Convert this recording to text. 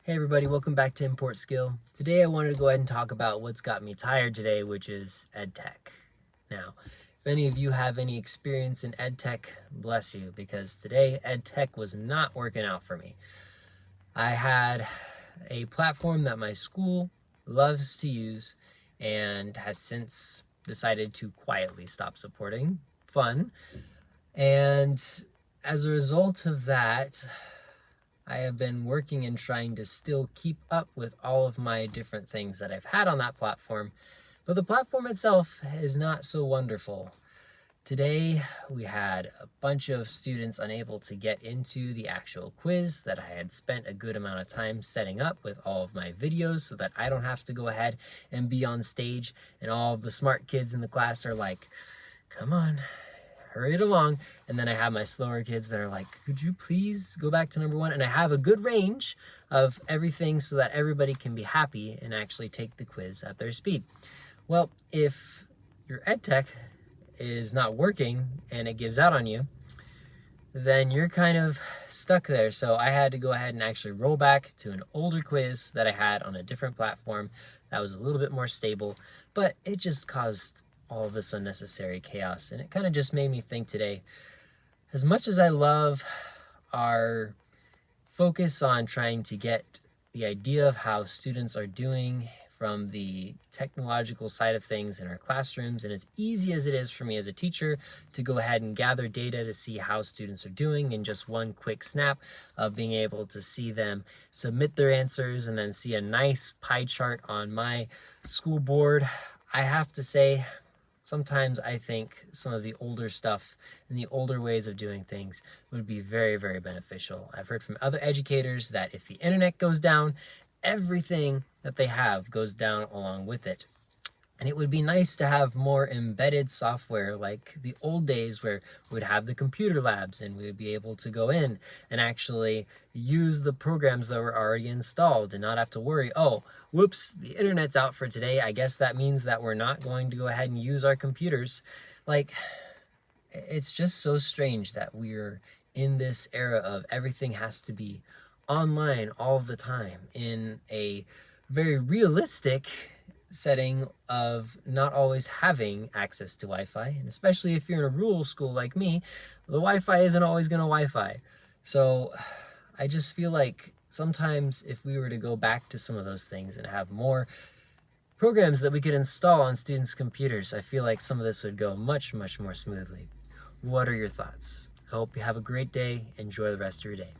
Hey everybody, welcome back to Import Skill. Today I wanted to go ahead and talk about what's got me tired today, which is EdTech. Now, if any of you have any experience in EdTech, bless you, because today EdTech was not working out for me. I had a platform that my school loves to use and has since decided to quietly stop supporting. Fun. And as a result of that, I have been working and trying to still keep up with all of my different things that I've had on that platform, but the platform itself is not so wonderful. Today, we had a bunch of students unable to get into the actual quiz that I had spent a good amount of time setting up with all of my videos so that I don't have to go ahead and be on stage, and all of the smart kids in the class are like, come on, hurry it along. And then I have my slower kids that are like, could you please go back to number one? And I have a good range of everything so that everybody can be happy and actually take the quiz at their speed. Well, if your EdTech is not working and it gives out on you, then you're kind of stuck there. So I had to go ahead and actually roll back to an older quiz that I had on a different platform that was a little bit more stable, but it just caused all of this unnecessary chaos. And it kind of just made me think today, as much as I love our focus on trying to get the idea of how students are doing from the technological side of things in our classrooms, and as easy as it is for me as a teacher to go ahead and gather data to see how students are doing in just one quick snap of being able to see them submit their answers and then see a nice pie chart on my school board, I have to say, sometimes I think some of the older stuff and the older ways of doing things would be very, very beneficial. I've heard from other educators that if the internet goes down, everything that they have goes down along with it. And it would be nice to have more embedded software like the old days where we'd have the computer labs and we would be able to go in and actually use the programs that were already installed and not have to worry, oh, whoops, the internet's out for today. I guess that means that we're not going to go ahead and use our computers. Like, it's just so strange that we're in this era of everything has to be online all the time in a very realistic setting of not always having access to Wi-Fi, and especially if you're in a rural school like me, the Wi-Fi isn't always going to Wi-Fi. So I just feel like sometimes if we were to go back to some of those things and have more programs that we could install on students' computers, I feel like some of this would go much, much more smoothly. What are your thoughts? I hope you have a great day. Enjoy the rest of your day.